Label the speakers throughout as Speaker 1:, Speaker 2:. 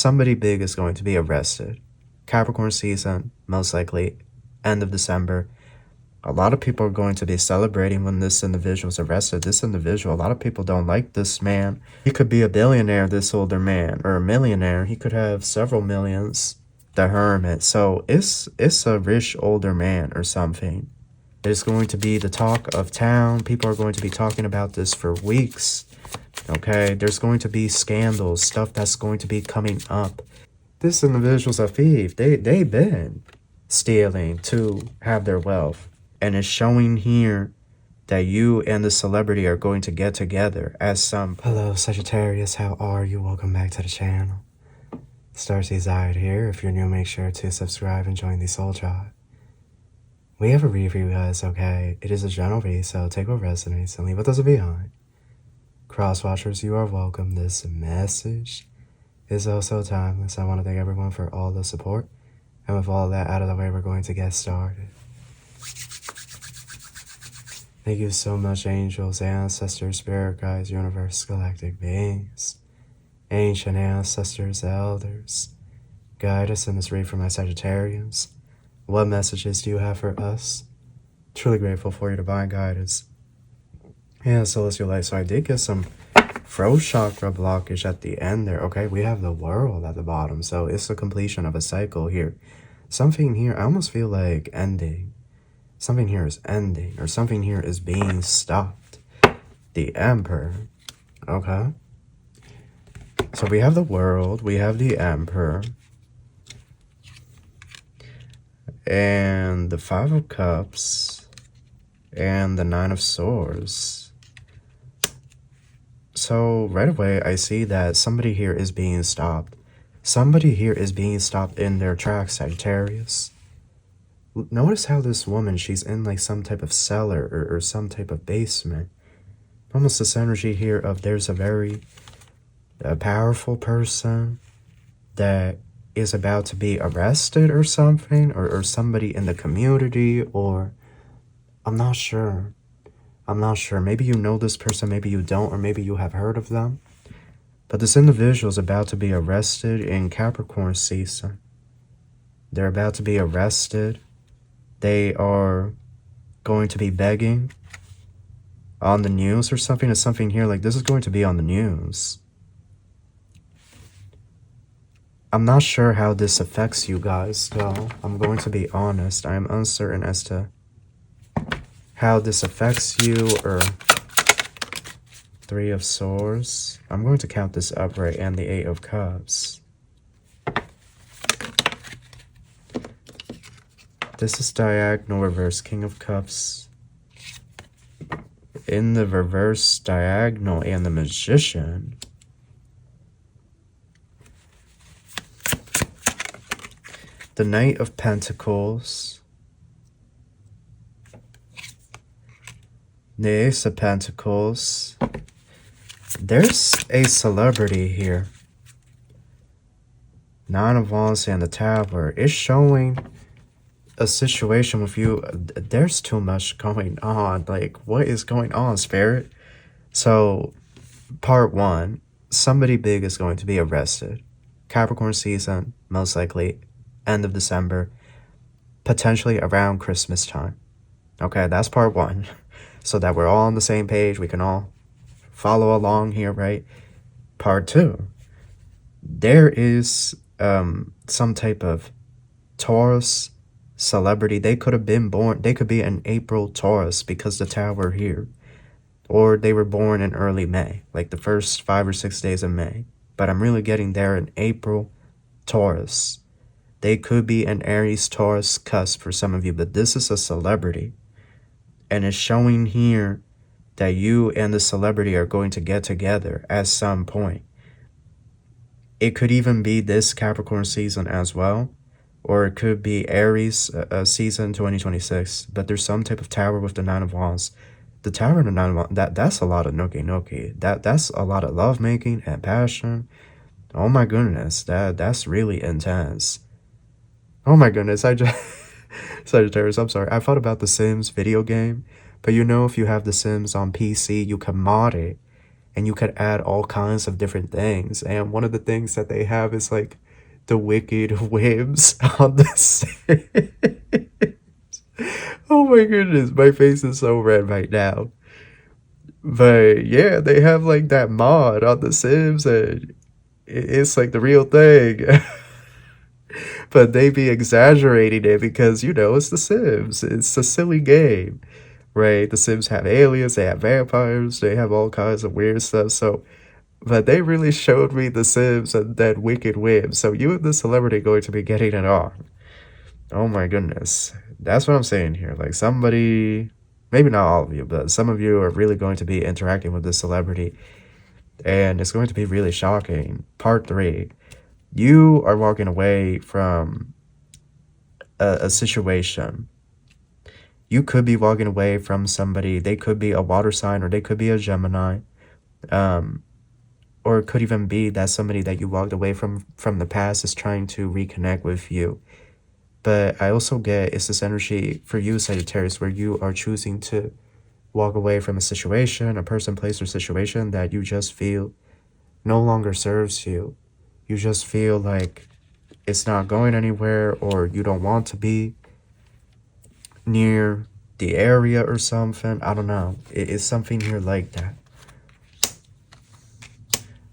Speaker 1: somebody big is going to be arrested. Capricorn season, most likely end of December. A lot of people are going to be celebrating when this individual is arrested. This individual, a lot of people don't like this man. He could be a billionaire, this older man, or a millionaire. He could have several millions. The Hermit. So it's a rich older man or something. It's going to be the talk of town. People are going to be talking about this for weeks. Okay, there's going to be scandals, stuff that's going to be coming up. This individual's a thief. They've been stealing to have their wealth. And it's showing here that you and the celebrity are going to get together as some... Hello, Sagittarius. How are you? Welcome back to the channel. Starseed Zayed here. If you're new, make sure to subscribe and join the Soul Tribe. We have a read for you guys, okay? It is a general read, so take what resonates and leave what doesn't behind. Cross-watchers, you are welcome. This message is also timeless. I want to thank everyone for all the support. And with all that out of the way, we're going to get started. Thank you so much, angels, ancestors, spirit guides, universe, galactic beings, ancient ancestors, elders. Guide us in this read for my Sagittarians. What messages do you have for us? Truly grateful for your divine guidance and celestial light. So I did get some throat chakra blockage at the end there. Okay, we have the world at the bottom. So it's the completion of a cycle here. Something here, I almost feel like ending. Something here is ending, or something here is being stopped. The Emperor. Okay. So we have the world, we have the Emperor, and the Five of Cups, and the Nine of Swords. So right away, I see that somebody here is being stopped. Somebody here is being stopped in their tracks, Sagittarius. Notice how this woman, she's in like some type of cellar or some type of basement. Almost this energy here of there's a very powerful person that is about to be arrested or something, or somebody in the community, or I'm not sure. I'm not sure. Maybe you know this person, maybe you don't, or maybe you have heard of them. But this individual is about to be arrested in Capricorn season. They're about to be arrested. They are going to be begging on the news or something. Or something here like this is going to be on the news. I'm not sure how this affects you guys, though. I'm going to be honest. I am uncertain as to how this affects you, or Three of Swords. I'm going to count this upright, and the Eight of Cups. This is diagonal reverse, King of Cups. In the reverse diagonal, and the Magician. The Knight of Pentacles. The Ace of Pentacles. There's a celebrity here. Nine of Wands and the Tower. It's showing a situation with you. There's too much going on. Like, what is going on, Spirit? So, part one, somebody big is going to be arrested. Capricorn season, most likely end of December, potentially around Christmas time. Okay, that's part one. So that we're all on the same page, we can all follow along here, right? Part two, there is some type of Taurus celebrity. They could have been born, they could be an April Taurus because the Tower here, or they were born in early May, like the first 5 or 6 days of May. But I'm really getting there in April Taurus. They could be an Aries Taurus cusp for some of you, but this is a celebrity. And it's showing here that you and the celebrity are going to get together at some point. It could even be this Capricorn season as well, or it could be Aries season 2026. But there's some type of Tower with the Nine of Wands. The Tower and the Nine of Wands, that's a lot of nookie. That's a lot of lovemaking and passion. Oh my goodness, that's really intense. Oh my goodness, Sagittarius, I'm sorry. I thought about the Sims video game, but you know, if you have the Sims on PC, you can mod it and you could add all kinds of different things. And one of the things that they have is like the wicked whims on the Sims. Oh my goodness, my face is so red right now. But yeah, they have like that mod on the Sims, and it's like the real thing. But they be exaggerating it because, you know, it's the Sims. It's a silly game, right? The Sims have aliens, they have vampires, they have all kinds of weird stuff. So, but they really showed me the Sims and that wicked whim. So you and the celebrity going to be getting it on. Oh my goodness. That's what I'm saying here. Like somebody, maybe not all of you, but some of you are really going to be interacting with this celebrity. And it's going to be really shocking. Part 3. You are walking away from a situation. You could be walking away from somebody. They could be a water sign, or they could be a Gemini. Or it could even be that somebody that you walked away from the past is trying to reconnect with you. But I also get it's this energy for you, Sagittarius, where you are choosing to walk away from a situation, a person, place, or situation that you just feel no longer serves you. You just feel like it's not going anywhere, or you don't want to be near the area or something. I don't know. It's something here like that.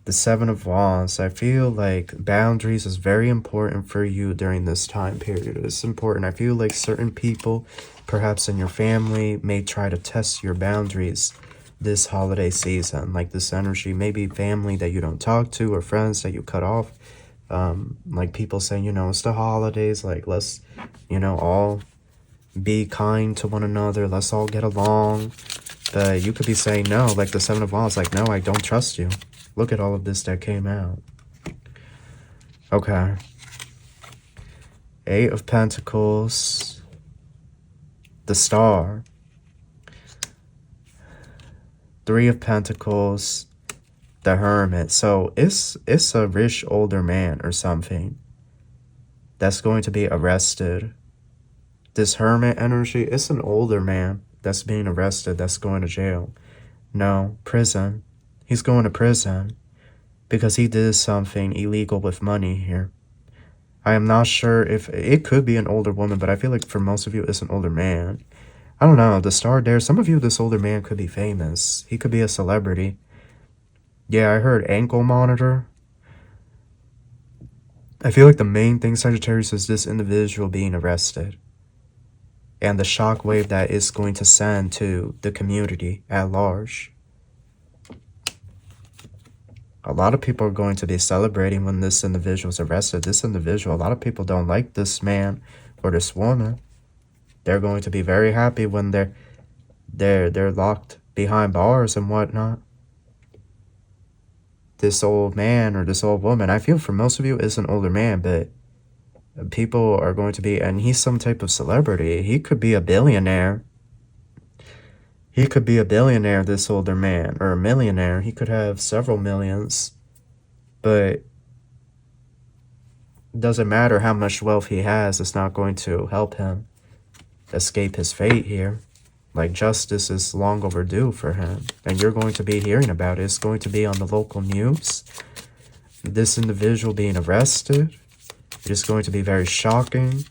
Speaker 1: The 7 of Wands. I feel like boundaries is very important for you during this time period. It's important. I feel like certain people, perhaps in your family, may try to test your boundaries this holiday season. Like this energy, maybe family that you don't talk to, or friends that you cut off. Like people saying, you know, it's the holidays, like let's, you know, all be kind to one another, let's all get along. But you could be saying no, like the 7 of Wands, like, no, I don't trust you. Look at all of this that came out. Okay. 8 of Pentacles. The Star. 3 of Pentacles. The Hermit. So it's a rich older man or something that's going to be arrested. This Hermit energy, it's an older man that's being arrested, that's going to jail. No, prison. He's going to prison because he did something illegal with money here. I am not sure if it could be an older woman, but I feel like for most of you, it's an older man. I don't know. The Star there, some of you, this older man could be famous. He could be a celebrity. Yeah, I heard ankle monitor. I feel like the main thing, Sagittarius, is this individual being arrested. And the shockwave that is going to send to the community at large. A lot of people are going to be celebrating when this individual is arrested. This individual, a lot of people don't like this man or this woman. They're going to be very happy when they're locked behind bars and whatnot. This old man or this old woman, I feel for most of you is an older man, but people are going to be, and he's some type of celebrity. He could be a billionaire. He could be a billionaire, this older man, or a millionaire. He could have several millions, but it doesn't matter how much wealth he has. It's not going to help him escape his fate here. Like, justice is long overdue for him, and you're going to be hearing about it. It's going to be on the local news. This individual being arrested. It is going to be very shocking.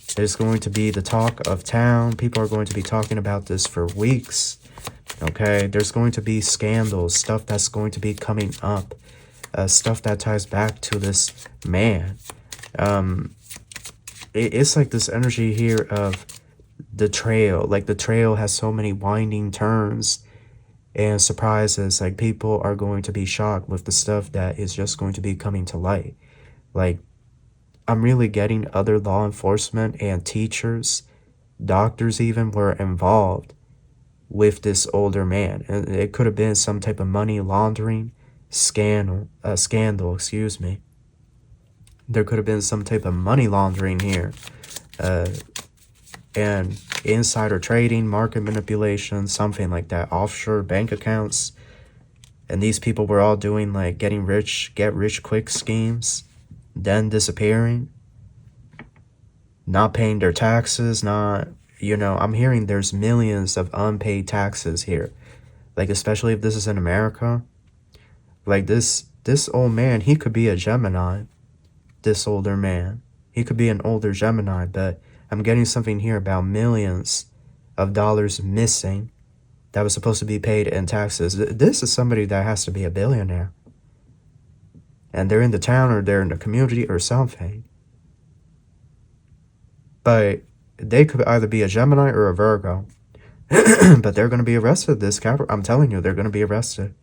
Speaker 1: It is going to be the talk of town. People are going to be talking about this for weeks. Okay, there's going to be scandals, stuff that's going to be coming up, stuff that ties back to this man. It's like this energy here of the trail. Like the trail has so many winding turns and surprises. Like people are going to be shocked with the stuff that is just going to be coming to light. Like, I'm really getting other law enforcement and teachers, doctors even, were involved with this older man. And it could have been some type of money laundering scandal, excuse me. There could have been some type of money laundering here. And insider trading, market manipulation, something like that. Offshore bank accounts. And these people were all doing like get rich quick schemes. Then disappearing, not paying their taxes, not, you know, I'm hearing there's millions of unpaid taxes here. Like, especially if this is in America, Like this old man, he could be a Gemini. This older man, he could be an older Gemini, but I'm getting something here about millions of dollars missing that was supposed to be paid in taxes. This is somebody that has to be a billionaire. And they're in the town or they're in the community or something. But they could either be a Gemini or a Virgo. But they're going to be arrested. I'm telling you, they're going to be arrested.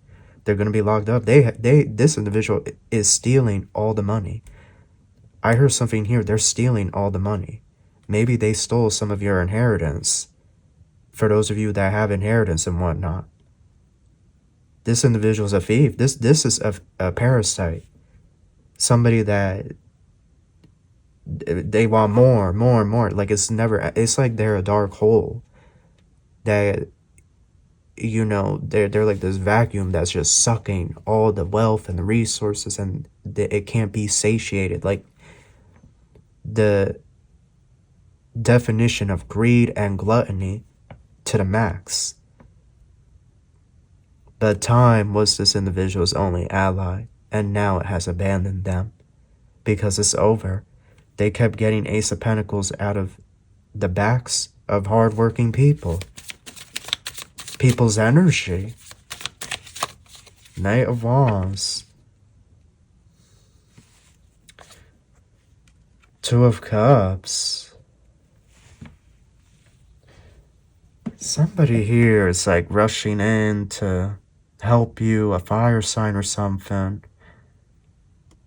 Speaker 1: They're going to be locked up. This individual is stealing all the money. I heard something here. They're stealing all the money. Maybe they stole some of your inheritance. For those of you that have inheritance and whatnot. This individual is a thief. This is a parasite. Somebody that they want more. Like it's like they're a dark hole. That, you know, they're like this vacuum that's just sucking all the wealth and the resources, and it can't be satiated. Like the definition of greed and gluttony to the max. But time was this individual's only ally, and now it has abandoned them because it's over. They kept getting Ace of Pentacles out of the backs of hardworking people. People's energy. Knight of Wands. Two of Cups. Somebody here is like rushing in to help you, a fire sign or something.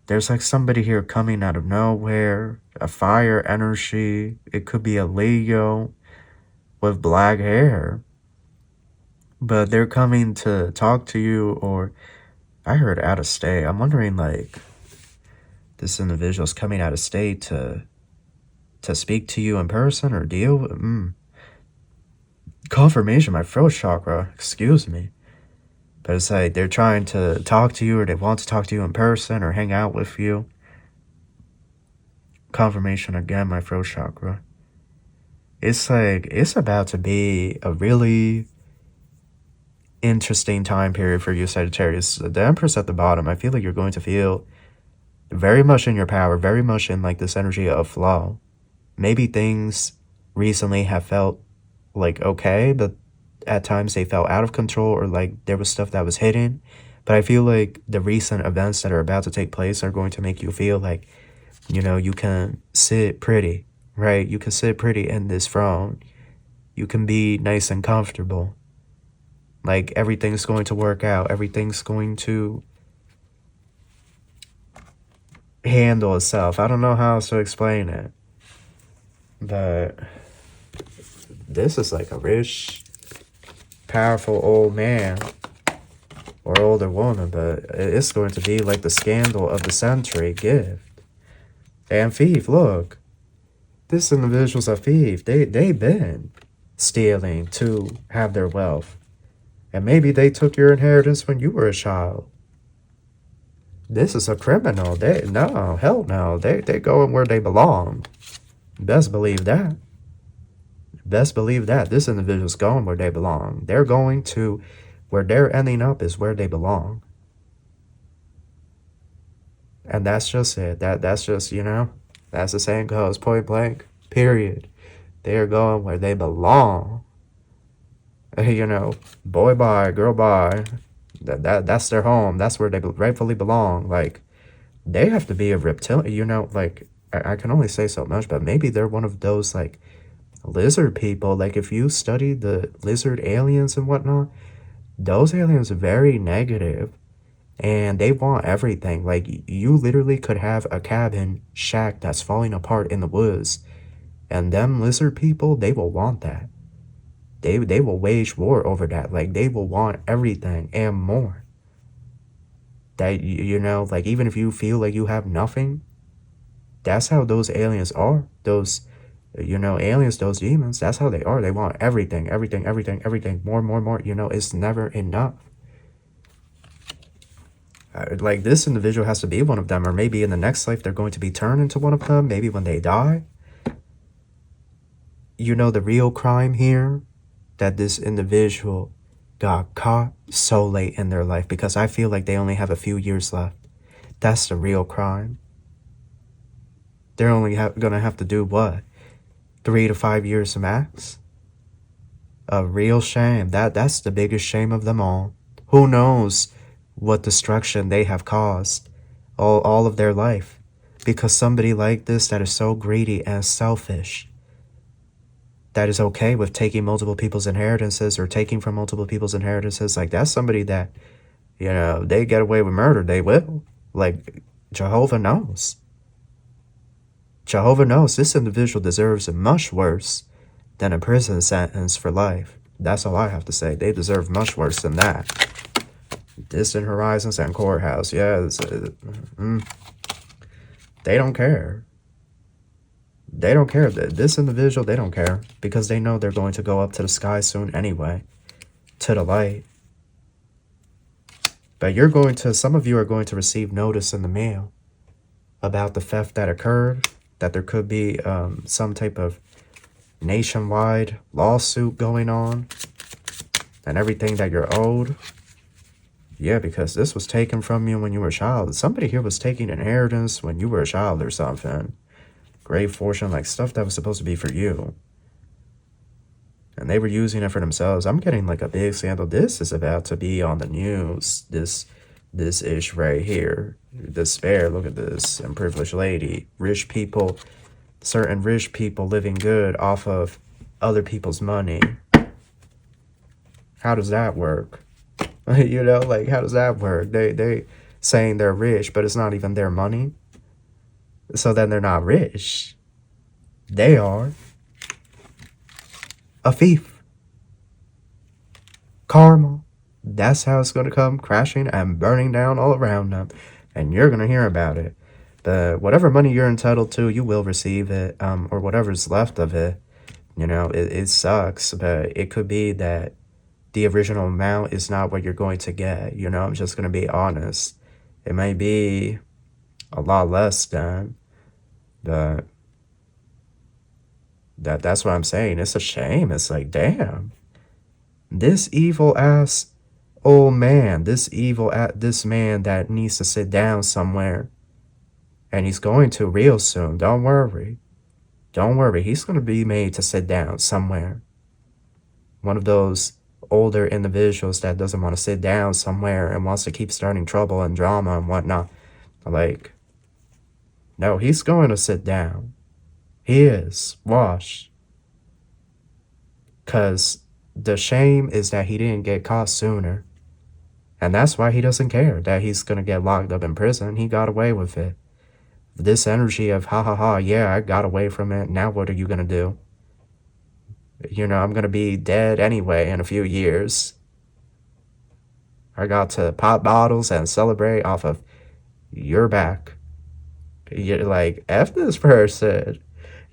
Speaker 1: There's like somebody here coming out of nowhere, a fire energy. It could be a Leo with black hair. But they're coming to talk to you, or I heard out of state. I'm wondering, like, this individual's coming out of state to speak to you in person or deal with. Confirmation, my throat chakra, excuse me. But it's like they're trying to talk to you, or they want to talk to you in person or hang out with you. Confirmation again, my throat chakra. It's like, it's about to be a really interesting time period for you, Sagittarius. The Empress at the bottom, I feel like you're going to feel very much in your power, very much in like this energy of flow. Maybe things recently have felt like okay, but at times they felt out of control, or like there was stuff that was hidden. But I feel like the recent events that are about to take place are going to make you feel like, you know, you can sit pretty, right? You can sit pretty in this throne. You can be nice and comfortable. Like everything's going to work out. Everything's going to handle itself. I don't know how else to explain it. But this is like a rich, powerful old man or older woman, but it's going to be like the scandal of the century gift. And thief, look. This individual's a thief. They've been stealing to have their wealth. And maybe they took your inheritance when you were a child. This is a criminal. No, hell no. They going where they belong. Best believe that. Best believe that. This individual's going where they belong. They're going to where they're ending up is where they belong. And that's just it. That's just, you know, that's the saying goes, point blank, period. They are going where they belong. You know, boy bye, girl bye. That's their home. That's where they rightfully belong. Like, they have to be a reptilian, you know, like, I can only say so much, but maybe they're one of those, like, lizard people. Like, if you study the lizard aliens and whatnot, those aliens are very negative, and they want everything. Like, you literally could have a cabin shack that's falling apart in the woods, and them lizard people, they will want that. They will wage war over that. Like, they will want everything and more. That, you know, like, even if you feel like you have nothing, that's how those aliens are. Those, you know, aliens, those demons, that's how they are. They want everything, everything, everything, everything. More. You know, it's never enough. Like, this individual has to be one of them. Or maybe in the next life, they're going to be turned into one of them. Maybe when they die. You know, the real crime here that this individual got caught so late in their life, because I feel like they only have a few years left. That's the real crime. They're only gonna have to do what? 3 to 5 years max? A real shame. That's the biggest shame of them all. Who knows what destruction they have caused all of their life, because somebody like this that is so greedy and selfish, that is okay with taking multiple people's inheritances or taking from multiple people's inheritances, like that's somebody that, you know, they get away with murder, they will. Like, Jehovah knows. Jehovah knows this individual deserves much worse than a prison sentence for life. That's all I have to say. They deserve much worse than that. Distant horizons and courthouse. Yeah, they don't care. They don't care. This individual, they don't care, because they know they're going to go up to the sky soon anyway, to the light. But some of you are going to receive notice in the mail about the theft that occurred, that there could be some type of nationwide lawsuit going on, and everything that you're owed. Yeah, because this was taken from you when you were a child. Somebody here was taking inheritance when you were a child or something. Great fortune, like stuff that was supposed to be for you. And they were using it for themselves. I'm getting like a big scandal. This is about to be on the news. This ish right here. Despair, look at this. And privileged lady. Rich people, certain rich people living good off of other people's money. How does that work? You know, like, how does that work? They saying they're rich, but it's not even their money. So then they're not rich. They are a thief. Karma. That's how it's going to come crashing and burning down all around them. And you're going to hear about it. But whatever money you're entitled to, you will receive it. Or whatever's left of it. You know, it sucks. But it could be that the original amount is not what you're going to get. You know, I'm just going to be honest. It may be a lot less than, but that's what I'm saying. It's a shame. It's like, damn, this evil ass old man, this man that needs to sit down somewhere, and he's going to real soon. Don't worry, he's going to be made to sit down somewhere. One of those older individuals that doesn't want to sit down somewhere and wants to keep starting trouble and drama and whatnot. Like, no, he's going to sit down. He is. Watch. Because the shame is that he didn't get caught sooner. And that's why he doesn't care that he's going to get locked up in prison. He got away with it. This energy of, ha ha ha, yeah, I got away from it. Now what are you going to do? You know, I'm going to be dead anyway in a few years. I got to pop bottles and celebrate off of your back. You're like, F this person.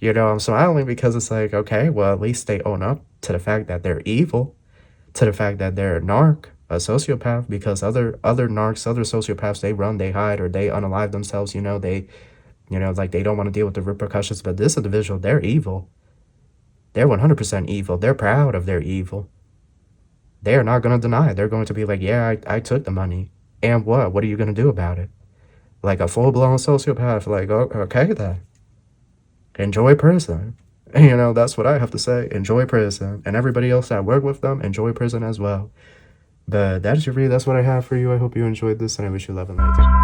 Speaker 1: You know, I'm smiling because it's like, okay, well, at least they own up to the fact that they're evil, to the fact that they're a narc, a sociopath, because other narcs, other sociopaths, they run, they hide, or they unalive themselves, you know, like they don't want to deal with the repercussions. But this individual, they're evil. They're 100% evil. They're proud of their evil. They are not going to deny it. They're going to be like, yeah, I took the money. And what? What are you going to do about it? Like a full-blown sociopath. Like, oh, okay then. Enjoy prison. You know, that's what I have to say. Enjoy prison. And everybody else that work with them, enjoy prison as well. But that is your read. That's what I have for you. I hope you enjoyed this, and I wish you love and light.